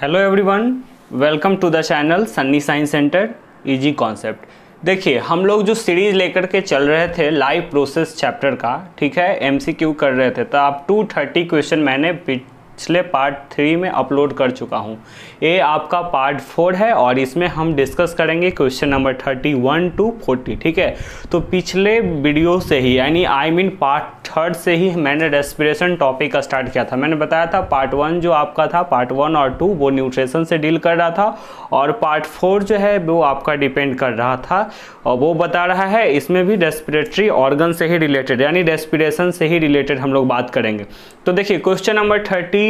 Hello everyone, welcome to the channel Sunny science centre easy concept. देखिए, हम लोग जो सीरीज लेकर के चल रहे थे लाइव प्रोसेस चैप्टर का, ठीक है, एमसीक्यू कर रहे थे, तो आप 230 क्वेश्चन मैंने पिछले पार्ट 3 में अपलोड कर चुका हूँ। ये आपका पार्ट 4 है और इसमें हम डिस्कस करेंगे क्वेश्चन नंबर 31 to 40, ठीक है। तो पिछले वीडियो से ही यानी पार्ट 3 से ही मैंने रेस्पिरेशन टॉपिक का स्टार्ट किया था। मैंने बताया था पार्ट 1 जो आपका था, पार्ट 1 और 2 वो न्यूट्रिशन से डील कर रहा था और पार्ट 4 जो है वो आपका डिपेंड कर रहा था और वो बता रहा है इसमें भी रेस्पिरेटरी ऑर्गन से ही रिलेटेड यानी रेस्पिरेशन से ही रिलेटेड हम लोग बात करेंगे। तो देखिए क्वेश्चन नंबर 31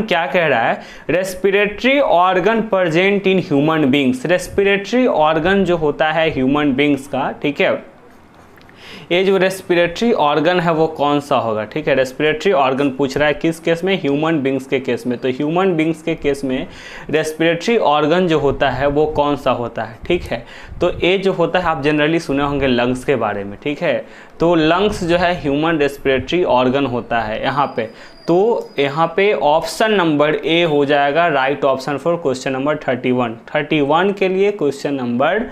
क्या कह रहा है, respiratory organ present in human beings. Respiratory organ जो होता है ह्यूमन बींग्स का, ठीक है, ये जो रेस्पिरेटरी ऑर्गन है वो कौन सा होगा, ठीक है। रेस्पिरेटरी ऑर्गन पूछ रहा है किस केस में, ह्यूमन बींग्स के केस में। तो ह्यूमन बींग्स के केस में रेस्पिरेटरी ऑर्गन जो होता है वो कौन सा होता है, ठीक है। तो ये जो होता है आप जनरली सुने होंगे लंग्स के बारे में, ठीक है। तो लंग्स जो है ह्यूमन रेस्पिरेटरी ऑर्गन होता है यहाँ पे। तो यहाँ पे ऑप्शन नंबर ए हो जाएगा right option for question number 31 के लिए। क्वेश्चन नंबर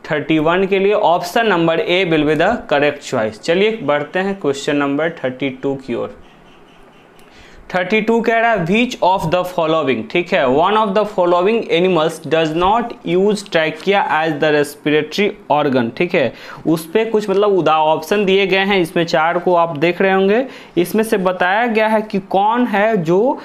31 के लिए option number A will be the correct choice. चलिए बढ़ते हैं क्वेश्चन नंबर 32 की ओर। 32 कह रहा है विच ऑफ द फॉलोइंग, ठीक है, one of the following animals does not use trachea as the respiratory organ, ठीक है। उस पर कुछ मतलब ऑप्शन दिए गए हैं, इसमें 4 को आप देख रहे होंगे। इसमें से बताया गया है कि कौन है जो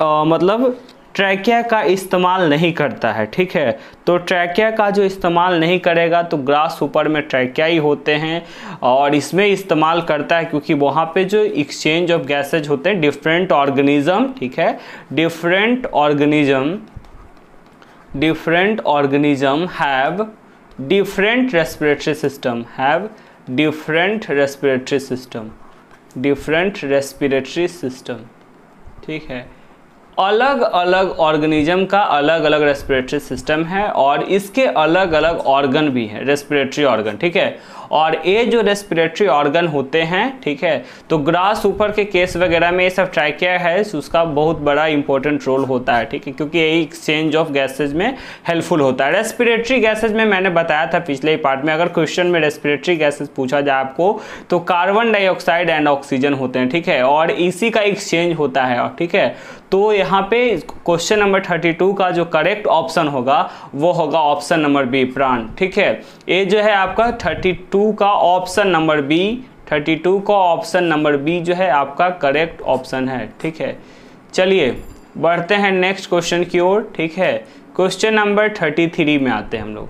मतलब ट्रैकिया का इस्तेमाल नहीं करता है, ठीक है। तो ट्रैकिया का जो इस्तेमाल नहीं करेगा तो ग्रास ऊपर में ट्रैकिया ही होते हैं और इसमें इस्तेमाल करता है क्योंकि वहाँ पे जो एक्सचेंज ऑफ गैसेज होते हैं डिफरेंट ऑर्गेनिज्म, ठीक है, different organism have different respiratory system, ठीक है। अलग अलग ऑर्गेनिज्म का अलग अलग रेस्पिरेटरी सिस्टम है और इसके अलग अलग ऑर्गन भी हैं, रेस्पिरेटरी ऑर्गन, ठीक है। और ये जो रेस्पिरेटरी ऑर्गन होते हैं, ठीक है, तो ग्रास ऊपर के केस वगैरह में ये सब ट्रैकिया है, उसका बहुत बड़ा इंपॉर्टेंट रोल होता है, ठीक है, क्योंकि ये एक्सचेंज ऑफ गैसेज में हेल्पफुल होता है। रेस्पिरेटरी गैसेज में मैंने बताया था पिछले ही पार्ट में, अगर क्वेश्चन में रेस्पिरेटरी गैसेज पूछा जाए आपको तो कार्बन डाइऑक्साइड एंड ऑक्सीजन होते हैं, ठीक है, और इसी का एक्सचेंज होता है, ठीक है। तो यहाँ पे क्वेश्चन नंबर 32 का जो करेक्ट ऑप्शन होगा वो होगा ऑप्शन नंबर बी, प्राण, ठीक है। ये जो है आपका 32 का ऑप्शन नंबर बी, 32 का ऑप्शन नंबर बी जो है आपका करेक्ट ऑप्शन है, ठीक है। चलिए बढ़ते हैं नेक्स्ट क्वेश्चन की ओर, ठीक है। क्वेश्चन नंबर 33 में आते हैं हम लोग।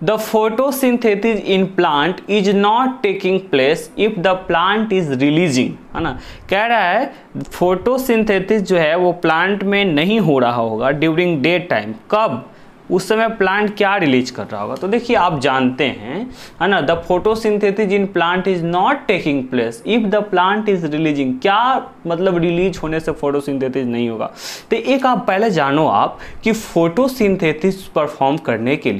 The photosynthesis in plant is not taking place if the plant is releasing, है ना। कह रहा है फोटोसिंथेसिस जो है वो प्लांट में नहीं हो रहा होगा ड्यूरिंग डे टाइम। कब? उस समय प्लांट क्या रिलीज कर रहा होगा। तो देखिए आप जानते हैं, है ना, the photosynthesis in plant is not taking place if the plant is releasing. क्या मतलब रिलीज होने से फोटोसिंथेसिस नहीं होगा। तो एक आप पहले जानो आप कि फोटोसिंथेसिस परफॉर्म करने के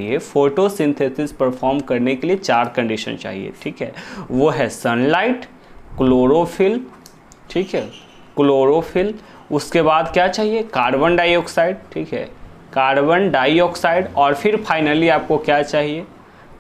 लिए 4 कंडीशन चाहिए, ठीक है। वो है सनलाइट, क्लोरोफिल, ठीक है, क्लोरोफिल, उसके बाद क्या चाहिए, कार्बन डाइऑक्साइड, ठीक है, कार्बन डाइऑक्साइड, और फिर फाइनली आपको क्या चाहिए,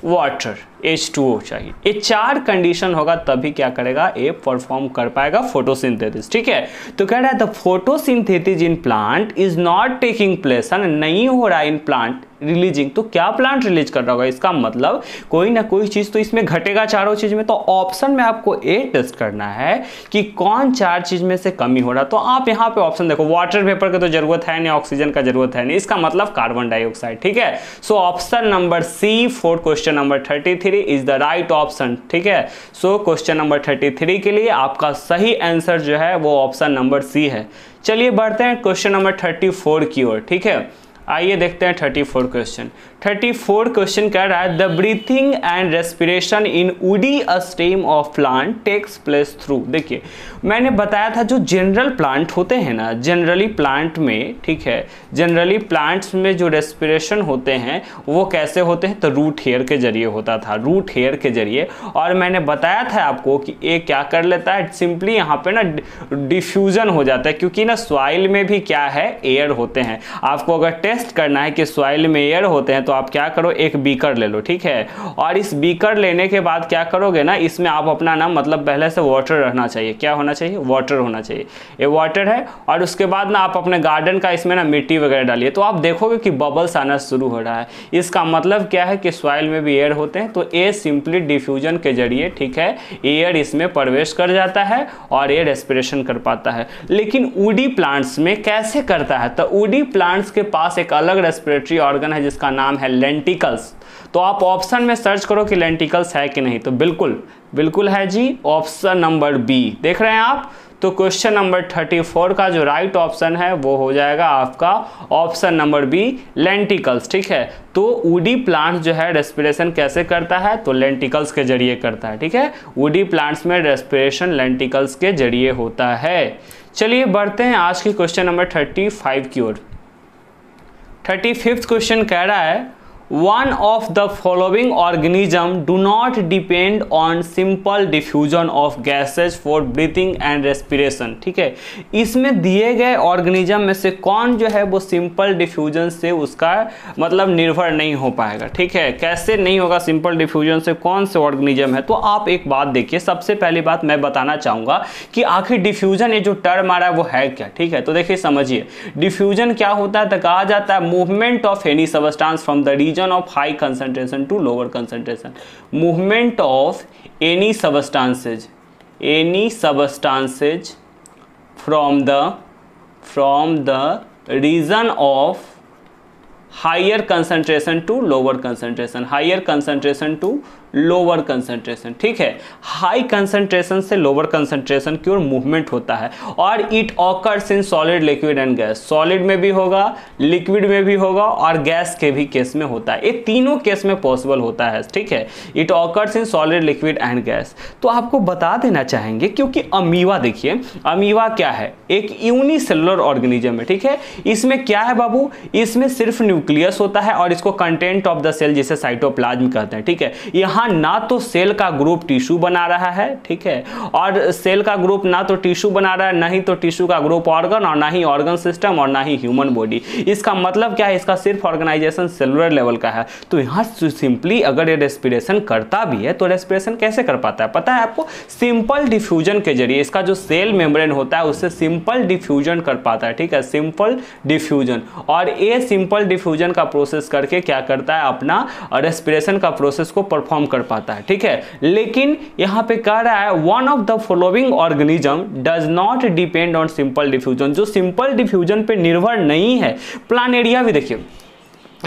वाटर, H2O चाहिए। ये 4 कंडीशन होगा तभी क्या करेगा, ये परफॉर्म कर पाएगा फोटोसिंथेसिस, ठीक है। तो कह रहा है the photosynthesis in plant is not taking place, है ना, नहीं हो रहा है इन प्लांट रिलीजिंग। तो क्या प्लांट रिलीज कर रहा होगा, इसका मतलब कोई ना कोई चीज तो इसमें घटेगा चारों चीज में। तो ऑप्शन में आपको ए टेस्ट करना है कि कौन 4 चीज में से कमी हो रहा। तो आप यहाँ पे ऑप्शन देखो, वाटर वेपर की तो जरूरत है नहीं, ऑक्सीजन का जरूरत है नहीं, इसका मतलब कार्बन डाइऑक्साइड, ठीक है। So option number C for question number 33 is the right option, ठीक है। सो क्वेश्चन नंबर 33 के लिए आपका सही आंसर जो है वो ऑप्शन नंबर सी है। चलिए बढ़ते हैं क्वेश्चन नंबर 34 की ओर, ठीक है। आइए देखते हैं 34 क्वेश्चन। 34 क्वेश्चन कह रहा है the breathing and respiration in woody stem of plant takes place through. देखिए मैंने बताया था जो जनरल प्लांट होते हैं ना, जनरली प्लांट में, ठीक है, जनरली प्लांट्स में जो रेस्पिरेशन होते हैं वो कैसे होते हैं, तो रूट हेयर के जरिए होता था, रूट हेयर के जरिए। और मैंने बताया था आपको कि ये क्या कर लेता है, सिंपली यहाँ पे ना डिफ्यूजन हो जाता है, क्योंकि ना सॉइल में भी क्या है, एयर होते हैं। आपको अगर टेस्ट करना है कि सॉइल में एयर होते हैं तो आप क्या करो, एक बीकर ले लो, ठीक है, और इस बीकर लेने के बाद क्या करोगे ना, इसमें आप अपना ना मतलब पहले से वाटर रहना चाहिए, क्या होना चाहिए, वाटर होना चाहिए, ये वाटर है। और उसके बाद ना आप अपने गार्डन का इसमें ना मिट्टी वगैरह डालिए, तो आप देखोगे कि बबल्स आना शुरू हो रहा है। इसका मतलब क्या है कि सॉइल में भी एयर होते हैं, तो ये सिंपली डिफ्यूजन के जरिए, ठीक है, एयर इसमें प्रवेश कर जाता है और ये रेस्पिरेशन कर पाता है। लेकिन वुडी प्लांट्स में कैसे करता है, तो वुडी प्लांट्स के पास एक अलग रेस्पिरेटरी ऑर्गन है जिसका नाम है लेंटिकल्स। तो आप ऑप्शन में सर्च करो कि लेंटिकल्स है कि नहीं, तो बिल्कुल बिल्कुल है जी, ऑप्शन नंबर बी देख रहे हैं आप। तो क्वेश्चन नंबर 34 का जो राइट ऑप्शन है वो हो जाएगा आपका ऑप्शन नंबर बी, लेंटिकल्स, ठीक है। तो वुडी प्लांट जो है रेस्पिरेशन कैसे करता है, तो लेंटिकल्स के जरिए करता है, ठीक है। वुडी प्लांट्स में रेस्पिरेशन लेंटिकल्स के जरिए होता है। चलिए बढ़ते हैं आज की क्वेश्चन नंबर 35 की ओर। 35th क्वेश्चन कह रहा है one of the following organism do not depend on simple diffusion of gases for breathing and respiration, ठीक है। इसमें दिए गए ऑर्गेनिज्म में से कौन जो है वो सिंपल डिफ्यूजन से उसका मतलब निर्भर नहीं हो पाएगा, ठीक है। कैसे नहीं होगा सिंपल डिफ्यूजन से, कौन से ऑर्गेनिज्म है, तो आप एक बात देखिए, सबसे पहली बात मैं बताना चाहूँगा कि आखिर डिफ्यूजन ये जो टर्म आ रहा है वो है क्या, ठीक है। तो देखिए समझिए, डिफ्यूजन क्या होता है, तो कहा जाता है movement of any substance from the region of high concentration to lower concentration, movement of any substances from the region of higher concentration to lower concentration, higher concentration to lower concentration, ठीक है। High concentration से lower concentration की ओर movement होता है और it occurs in solid, liquid and gas. Solid में भी होगा, लिक्विड में भी होगा और गैस के भी केस में होता है। ये तीनों केस में पॉसिबल होता है, ठीक है। It occurs in solid, liquid and gas. तो आपको बता देना चाहेंगे क्योंकि अमीबा, देखिए अमीबा क्या है, एक यूनिसेलुलर ऑर्गेनिज्म है, ठीक है। इसमें क्या है बाबू, इसमें सिर्फ न्यूक्लियस होता है और इसको कंटेंट ऑफ द सेल जिसे साइटोप्लाज्म कहते हैं, ठीक है। यहाँ ना तो सेल का ग्रुप टिश्यू बना रहा है, ठीक है, और सेल का ग्रुप ना तो टिश्यू बना रहा है, ना ही तो टिश्यू का ग्रुप ऑर्गन, और ना ही ऑर्गन सिस्टम, और ना ही ह्यूमन बॉडी। इसका मतलब क्या है, इसका सिर्फ ऑर्गेनाइजेशन सेलुलर लेवल का है। तो यहाँ सिंपली अगर ये रेस्पिरेशन करता भी है तो रेस्पिरेशन कैसे कर पाता है, पता है आपको, सिंपल डिफ्यूजन के जरिए। इसका जो सेल मेम्ब्रेन होता है उससे सिंपल डिफ्यूजन कर पाता है, ठीक है, सिंपल डिफ्यूजन। और ये सिंपल डिफ्यूजन का प्रोसेस करके क्या करता है, अपना रेस्पिरेशन का प्रोसेस को परफॉर्म कर पाता है, ठीक है। लेकिन यहां पे कह रहा है one of the following organism does not depend on simple diffusion, जो सिंपल डिफ्यूजन पे निर्भर नहीं है। प्लानेरिया भी देखिए,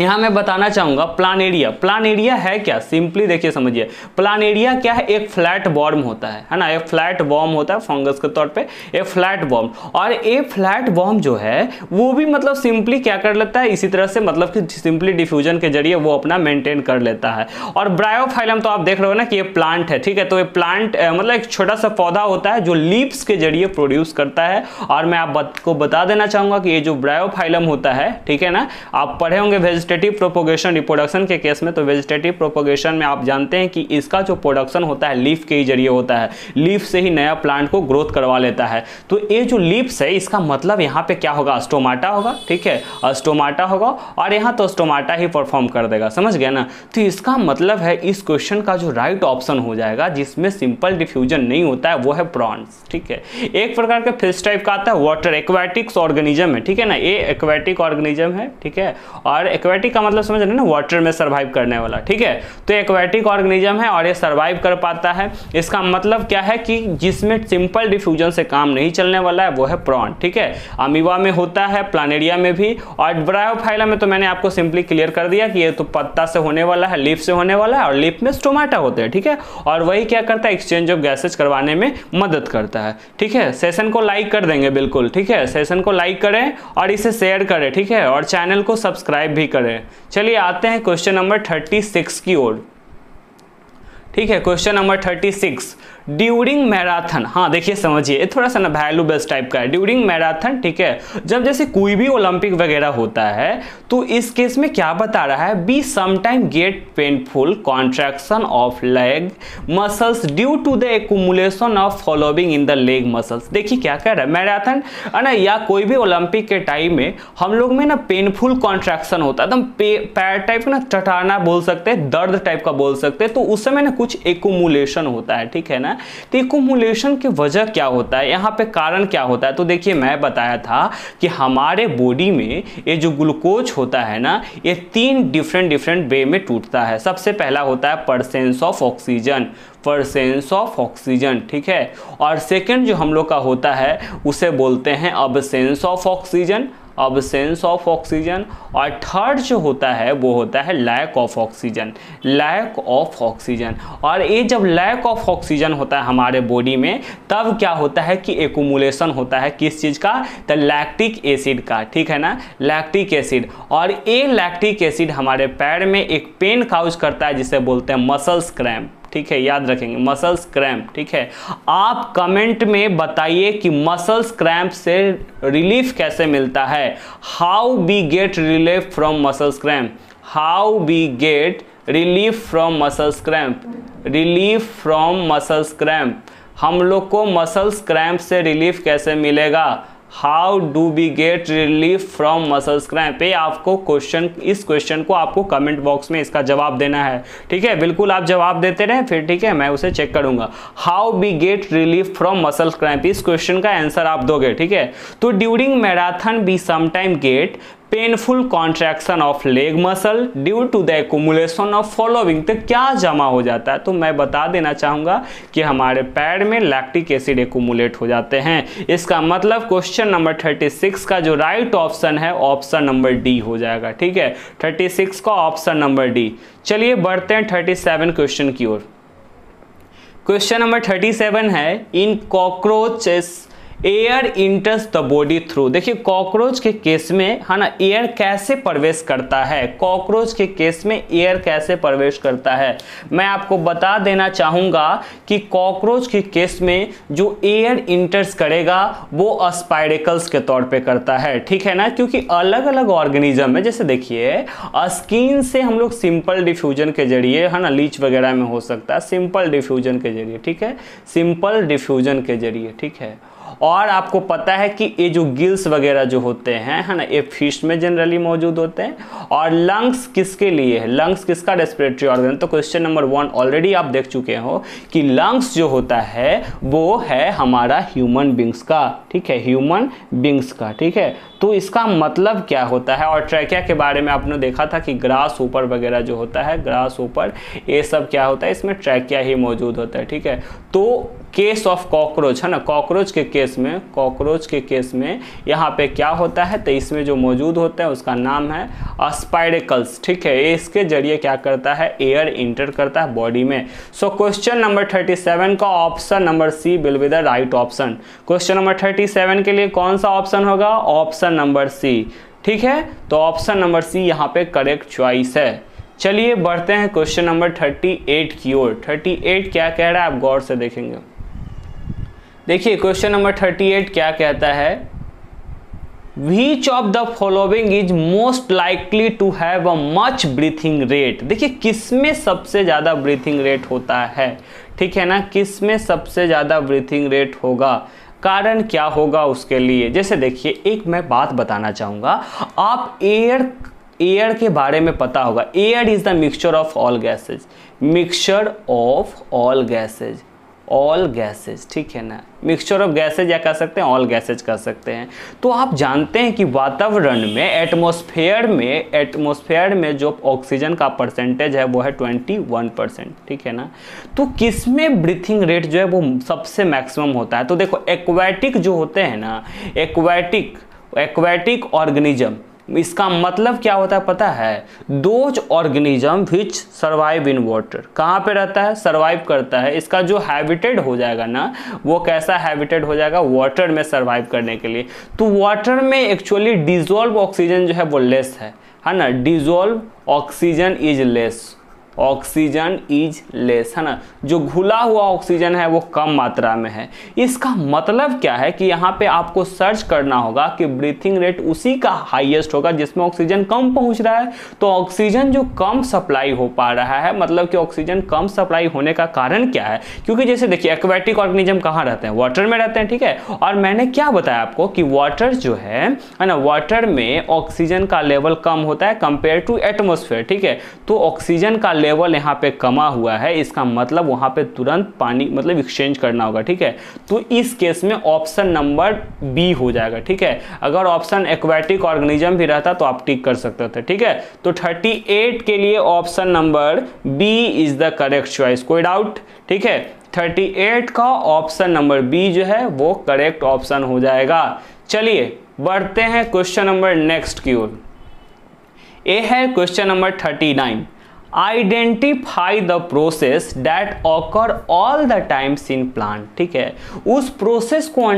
यहाँ मैं बताना चाहूँगा प्लानेरिया, प्लानेरिया है क्या, सिंपली देखिए समझिए, प्लानेरिया क्या है, एक फ्लैट वॉर्म होता है ना, एक फ्लैट वॉर्म होता है फंगस के तौर पे, एक फ्लैट वॉर्म। और ये फ्लैट वॉर्म जो है वो भी मतलब सिंपली क्या कर लेता है, इसी तरह से मतलब कि सिंपली डिफ्यूजन के जरिए वो अपना मेंटेन कर लेता है। और ब्रायोफाइलम तो आप देख रहे हो ना कि ये प्लांट है, ठीक है। तो ये प्लांट मतलब एक छोटा सा पौधा होता है जो लीव्स के जरिए प्रोड्यूस करता है। और मैं आपको बता देना चाहूँगा कि ये जो ब्रायोफाइलम होता है, ठीक है ना, आप पढ़े होंगे वेजिटेटिव प्रोपोगेशन रिप्रोडक्शन के केस में। तो वेजिटेटिव प्रोपोगेशन में आप जानते हैं कि इसका जो प्रोडक्शन होता है लीफ के ही जरिए होता है, लीफ से ही नया प्लांट को ग्रोथ करवा लेता है। तो ये जो लीव्स है इसका मतलब यहाँ पे क्या होगा, स्टोमाटा होगा, ठीक है, स्टोमाटा होगा। और यहाँ तो स्टोमाटा ही परफॉर्म कर देगा, समझ गया ना। तो इसका मतलब है इस क्वेश्चन का जो राइट ऑप्शन हो जाएगा जिसमें सिंपल डिफ्यूजन नहीं होता है वो है प्रॉन्स, ठीक है। एक प्रकार का फिश टाइप का आता है, वाटर एक्वाटिक्स ऑर्गेनिज्म है, ठीक है ना, ये एक्वाटिक ऑर्गेनिज्म है, ठीक है। और एक्वाटिक एक्वेटिक का मतलब समझ रहे हैं ना, वाटर में सर्वाइव करने वाला, ठीक है। तो एक्वेटिक ऑर्गेनिज्म है और ये सर्वाइव कर पाता है। इसका मतलब क्या है कि जिसमें सिंपल डिफ्यूजन से काम नहीं चलने वाला है वो है प्रॉन, ठीक है। अमीबा में होता है, प्लानेरिया में भी, और ब्रायोफाइला में तो मैंने आपको सिंपली क्लियर कर दिया कि ये तो पत्ता से होने वाला है, लीफ से होने वाला है, और लीफ में स्टोमाटा होते हैं, ठीक है। और वही क्या करता है, एक्सचेंज ऑफ गैसेज करवाने में मदद करता है, ठीक है। सेशन को लाइक कर देंगे बिल्कुल, ठीक है। सेशन को लाइक करें और इसे शेयर करें, ठीक है, और चैनल को सब्सक्राइब भी करें। चलिए आते हैं क्वेश्चन नंबर 36 की ओर, ठीक है। क्वेश्चन नंबर 36, ड्यूरिंग मैराथन, हाँ देखिए समझिए, थोड़ा सा ना वैल्यू बेस्ड टाइप का है। ड्यूरिंग मैराथन, ठीक है, जब जैसे कोई भी ओलंपिक वगैरह होता है तो इस केस में क्या बता रहा है, be sometime get painful contraction of leg muscles due to the accumulation of following in the leg muscles. देखिए क्या कह रहा है, मैराथन है ना, या कोई भी ओलंपिक के टाइम में हम लोग में ना पेनफुल कॉन्ट्रैक्शन होता है, एकदम पैर टाइप का ना, टटाना बोल सकते हैं, दर्द टाइप का बोल सकते हैं। तो उस समय ना कुछ एक्यूमुलेशन होता है, ठीक है ना। तो एक्यूमुलेशन की वजह क्या होता है, यहाँ पे कारण क्या होता है, तो देखिए मैं बताया था कि हमारे बॉडी में ये जो ग्लूकोज होता है ना, ये 3 डिफरेंट वे में टूटता है। सबसे पहला होता है presence of oxygen, presence of oxygen, ठीक है। और सेकंड जो हम लोग का होता है उसे बोलते हैं absence of oxygen, absence of oxygen. और थर्ड जो होता है वो होता है lack of oxygen, lack of oxygen. और ये जब लैक ऑफ ऑक्सीजन होता है हमारे बॉडी में, तब क्या होता है कि एक्यूमुलेशन होता है किस चीज़ का, तो लैक्टिक एसिड का, ठीक है ना, लैक्टिक एसिड। और ये लैक्टिक एसिड हमारे पैर में एक पेन काउज करता है जिसे बोलते हैं मसल्स क्रैम्प, ठीक है, याद रखेंगे मसल्स क्रैम्प, ठीक है। आप कमेंट में बताइए कि मसल्स क्रैम्प से रिलीफ कैसे मिलता है, how we get relief from muscles cramp, how we get relief from muscles cramp, relief from muscles cramp. हम लोग को मसल्स क्रैम्प से रिलीफ कैसे मिलेगा, how do we get relief from muscles cramp. ये आपको क्वेश्चन, इस क्वेश्चन को आपको कमेंट बॉक्स में इसका जवाब देना है, ठीक है। बिल्कुल आप जवाब देते रहें फिर, ठीक है, मैं उसे चेक करूंगा। How we get relief from muscle cramp, इस क्वेश्चन का आंसर आप दोगे, ठीक है। तो during marathon we sometime get painful contraction of leg muscle due to the accumulation of following. तो क्या जमा हो जाता है, तो मैं बता देना चाहूंगा कि हमारे पैर में लैक्टिक एसिड एक्यूमुलेट हो जाते हैं। इसका मतलब क्वेश्चन नंबर 36 का जो राइट ऑप्शन है ऑप्शन नंबर डी हो जाएगा, ठीक है। 36 का ऑप्शन नंबर डी। चलिए बढ़ते हैं 37 क्वेश्चन की ओर। क्वेश्चन नंबर 37 है, in cockroaches air enters the body through. देखिए कॉकरोच के केस में है ना, एयर कैसे प्रवेश करता है, कॉकरोच के केस में एयर कैसे प्रवेश करता है, मैं आपको बता देना चाहूंगा कि कॉकरोच के केस में जो एयर इंटर्स करेगा वो स्पाइरेकल्स के तौर पे करता है, ठीक है ना। क्योंकि अलग अलग ऑर्गेनिज्म में, जैसे देखिए स्किन से हम लोग सिंपल डिफ्यूजन के जरिए, है ना, लीच वगैरह में हो सकता है सिंपल डिफ्यूजन के जरिए, ठीक है, सिंपल डिफ्यूजन के जरिए, ठीक है। और आपको पता है कि ये जो गिल्स वगैरह जो होते हैं, है ना, ये फिश में जनरली मौजूद होते हैं। और लंग्स किसके लिए है, लंग्स किसका रेस्पिरेटरी ऑर्गन, तो क्वेश्चन नंबर 1 ऑलरेडी आप देख चुके हो कि लंग्स जो होता है वो है हमारा ह्यूमन बींग्स का, ठीक है, ह्यूमन बींग्स का, ठीक है। तो इसका मतलब क्या होता है, और ट्रैकिया के बारे में आपने देखा था कि ग्रास ऊपर वगैरह जो होता है, ग्रास ऊपर ये सब क्या होता है, इसमें ट्रैकिया ही मौजूद होता है, ठीक है। तो केस ऑफ कॉकरोच, है ना, कॉकरोच के केस में, कॉकरोच के केस में यहाँ पे क्या होता है, तो इसमें जो मौजूद होता है उसका नाम है स्पाइरेकल्स, ठीक है। इसके जरिए क्या करता है, एयर इंटर करता है बॉडी में। सो क्वेश्चन नंबर 37 का option number C will be the right option. Question number 37 के लिए कौन सा ऑप्शन होगा, ऑप्शन नंबर सी, ठीक है। तो ऑप्शन नंबर सी यहाँ पे करेक्ट चॉइस है। चलिए बढ़ते हैं क्वेश्चन नंबर 38 की ओर। 38 क्या कह रहा है आप गौर से देखेंगे। देखिए क्वेश्चन नंबर 38 क्या कहता है, Which of the following is most likely to have a much breathing rate। देखिए किसमें सबसे ज़्यादा ब्रीथिंग रेट होता है, ठीक है ना, किसमें सबसे ज़्यादा ब्रीथिंग रेट होगा, कारण क्या होगा उसके लिए। जैसे देखिए एक मैं बात बताना चाहूँगा, आप एयर के बारे में पता होगा, air is the mixture of all gases, mixture of all gases, all gases, ठीक है ना, मिक्सचर ऑफ गैसेज या कह सकते हैं ऑल गैसेज कह सकते हैं। तो आप जानते हैं कि वातावरण में एटमॉस्फेयर में जो ऑक्सीजन का परसेंटेज है वो है 21%, ठीक है ना। तो किसमें ब्रीथिंग रेट जो है वो सबसे मैक्सिमम होता है? तो देखो एक्वाटिक जो होते हैं ना, एक्वाटिक ऑर्गेनिज्म, इसका मतलब क्या होता है पता है? Those organism which survive in water. कहाँ पे रहता है? सर्वाइव करता है। इसका जो हैबिटेट हो जाएगा ना, वो कैसा हैबिटेट हो जाएगा? वाटर में सर्वाइव करने के लिए। तो वाटर में एक्चुअली डिजोल्व ऑक्सीजन जो है वो लेस है ना, dissolve oxygen is less, oxygen is less, है ना, जो घुला हुआ ऑक्सीजन है वो कम मात्रा में है। इसका मतलब क्या है कि यहाँ पे आपको सर्च करना होगा कि ब्रीथिंग रेट उसी का हाईएस्ट होगा जिसमें ऑक्सीजन कम पहुँच रहा है। तो ऑक्सीजन जो कम सप्लाई हो पा रहा है, मतलब कि ऑक्सीजन कम सप्लाई होने का कारण क्या है? क्योंकि जैसे देखिए एक्वाटिक ऑर्गेनिज्म कहाँ रहते हैं? वाटर में रहते हैं, ठीक है। और मैंने क्या बताया आपको कि वाटर जो है ना, वाटर में ऑक्सीजन का लेवल कम होता है कंपेयर टू एटमॉस्फेयर, ठीक है। तो ऑक्सीजन का लेवल यहाँ पे कमा हुआ है, इसका मतलब वहाँ पे तुरंत पानी मतलब एक्सचेंज करना होगा, ठीक है। तो इस केस में ऑप्शन नंबर बी हो जाएगा, ठीक है। अगर ऑप्शन एक्वाटिक ऑर्गेनिज्म भी रहता तो आप टिक कर सकते थे, ठीक है। तो 38 के लिए option number B is the correct choice, कोई डाउट? ठीक है, 38 का ऑप्शन नंबर बी जो है वो करेक्ट ऑप्शन हो जाएगा। चलिए बढ़ते हैं क्वेश्चन नंबर नेक्स्ट की ओर। ये है question number 39। Identify the process that occur all the times in plant, ठीक है। उस प्रोसेस को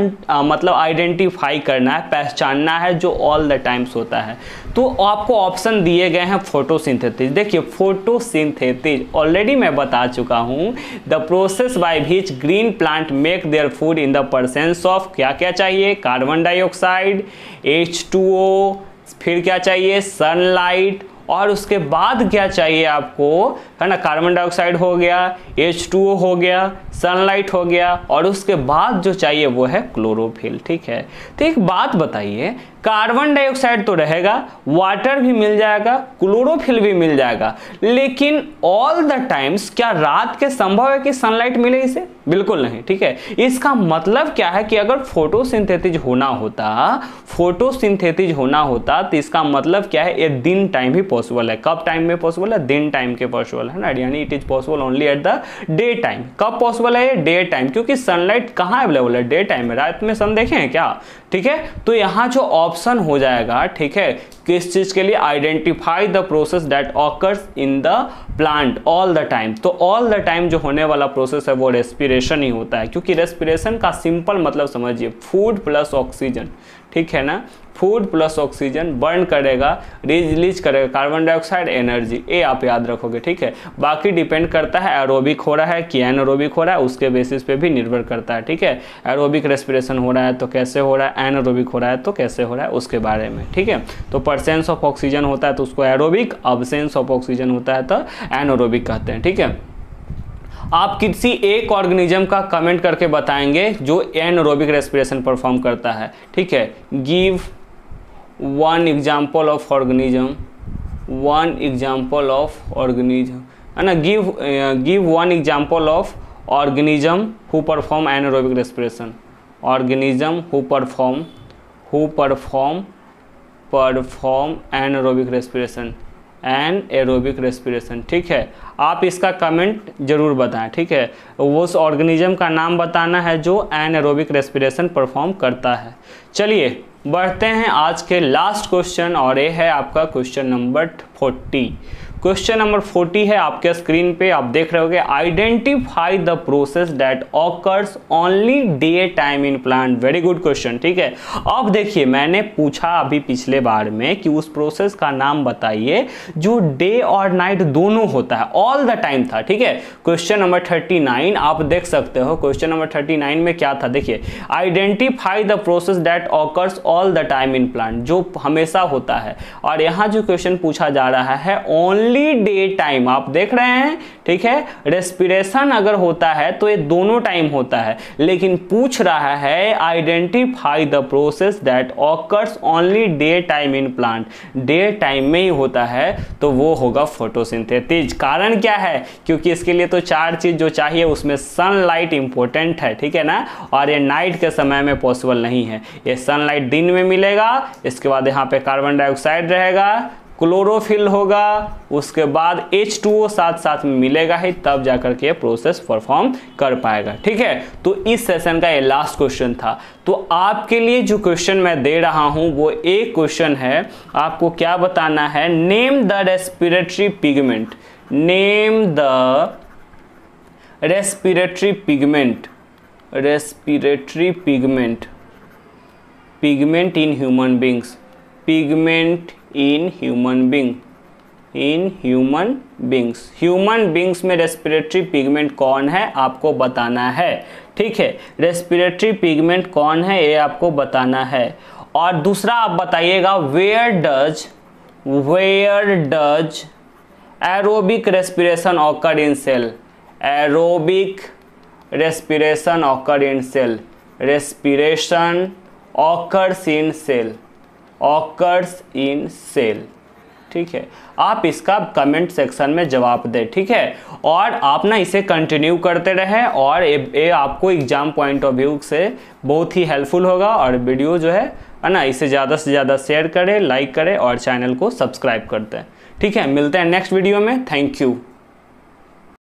मतलब आइडेंटिफाई करना है, पहचानना है जो ऑल द टाइम्स होता है। तो आपको ऑप्शन दिए गए हैं फोटोसिंथेसिस। देखिए फोटोसिंथेसिस ऑलरेडी मैं बता चुका हूँ, the process by which green plant make their food in the presence of क्या क्या चाहिए? कार्बन डाइऑक्साइड, H2O, फिर क्या चाहिए? सनलाइट, और उसके बाद क्या चाहिए आपको, है ना, कार्बन डाइऑक्साइड हो गया, H2O हो गया, सनलाइट हो गया, और उसके बाद जो चाहिए वो है क्लोरोफिल, ठीक है। तो एक बात बताइए, कार्बन डाइऑक्साइड तो रहेगा, वाटर भी मिल जाएगा, क्लोरोफिल भी मिल जाएगा, लेकिन ऑल द टाइम्स क्या रात के संभव है कि सनलाइट मिले इसे? बिल्कुल नहीं, ठीक है। इसका मतलब क्या है कि अगर फोटोसिंथेसिस होना होता तो इसका मतलब क्या है, ये दिन टाइम ही पॉसिबल है। कब टाइम में पॉसिबल है? दिन टाइम के पॉसिबल है ना, यानी it is possible only at the day time. कब पॉसिबल है? ये डे टाइम, क्योंकि सनलाइट कहाँ अवेलेबल है? डे टाइम में। रात में सन देखे हैं क्या? ठीक है, तो यहाँ जो ऑप्शन हो जाएगा, ठीक है, किस चीज के लिए? Identify the process that occurs in the plant all the time. तो ऑल द टाइम जो होने वाला प्रोसेस है वो रेस्पिरेशन ही होता है, क्योंकि रेस्पिरेशन का सिंपल मतलब समझिए, फूड प्लस ऑक्सीजन, ठीक है ना, फूड प्लस ऑक्सीजन बर्न करेगा, रिलीज करेगा कार्बन डाइऑक्साइड, एनर्जी। ये आप याद रखोगे, ठीक है। बाकी डिपेंड करता है एरोबिक हो रहा है कि एनारोबिक हो रहा है, उसके बेसिस पे भी निर्भर करता है, ठीक है। एरोबिक रेस्पिरेशन हो रहा है तो कैसे हो रहा है, एनारोबिक हो रहा है तो कैसे हो रहा है, उसके बारे में, ठीक है। तो परसेंस ऑफ ऑक्सीजन होता है तो उसको एरोबिक, अब्सेंस ऑफ ऑक्सीजन होता है तो एनारोबिक कहते हैं, ठीक है। आप किसी एक ऑर्गेनिज्म का कमेंट करके बताएंगे जो एनारोबिक रेस्पिरेशन परफॉर्म करता है, ठीक है। Give one example of organism, है ना, give one example of organism who perform anaerobic respiration, organism who perform anaerobic respiration, anaerobic respiration, ठीक है। आप इसका कमेंट जरूर बताएं, ठीक है। उस ऑर्गेनिज्म का नाम बताना है जो एनारोबिक रेस्पिरेशन परफॉर्म करता है। चलिए बढ़ते हैं आज के लास्ट क्वेश्चन, और ये है आपका क्वेश्चन नंबर 40। क्वेश्चन नंबर 40 है आपके स्क्रीन पे, आप देख रहे होगे। Identify the process that occurs only day time in plant. Very good question, ठीक है। अब देखिए मैंने पूछा अभी पिछले बार में कि उस प्रोसेस का नाम बताइए जो डे और नाइट दोनों होता है, ऑल द टाइम था, ठीक है। क्वेश्चन नंबर 39 आप देख सकते हो। क्वेश्चन नंबर 39 में क्या था, देखिए, identify the process that occurs all the time in plant, जो हमेशा होता है। और यहाँ जो क्वेश्चन पूछा जा रहा है ओनली ओनली डे टाइम, आप देख रहे हैं, ठीक है। रेस्पिरेशन अगर होता है तो ये दोनों टाइम होता है, लेकिन पूछ रहा है identify the process that occurs only day time in plant, day time में ही होता है, तो वो होगा फोटोसिंथेसिस। कारण क्या है, क्योंकि इसके लिए तो 4 चीज जो चाहिए, उसमें सनलाइट इंपॉर्टेंट है, ठीक है ना, और ये नाइट के समय में पॉसिबल नहीं है। ये सनलाइट दिन में मिलेगा, इसके बाद यहाँ पे कार्बन डाइऑक्साइड रहेगा, क्लोरोफिल होगा, उसके बाद H2O साथ साथ में मिलेगा ही, तब जाकर के प्रोसेस परफॉर्म कर पाएगा, ठीक है। तो इस सेशन का ये लास्ट क्वेश्चन था। तो आपके लिए जो क्वेश्चन मैं दे रहा हूं वो एक क्वेश्चन है, आपको क्या बताना है, name the respiratory pigment, name the respiratory pigment, respiratory pigment, pigment in human beings, pigment in human being, in human beings, human beings में रेस्पिरेटरी पिगमेंट कौन है आपको बताना है, ठीक है। रेस्पिरेटरी पिगमेंट कौन है ये आपको बताना है। और दूसरा आप बताइएगा where does aerobic respiration occur in cell, aerobic respiration occur in cell, respiration occurs in cell, occurs in cell, ठीक है। आप इसका कमेंट सेक्शन में जवाब दें, ठीक है। और आप ना इसे कंटिन्यू करते रहें, और ये आपको एग्जाम पॉइंट ऑफ व्यू से बहुत ही हेल्पफुल होगा। और वीडियो जो है ना, इसे ज़्यादा से ज़्यादा शेयर करें, लाइक करें और चैनल को सब्सक्राइब करते हैं, ठीक है। मिलते हैं नेक्स्ट वीडियो में, थैंक यू।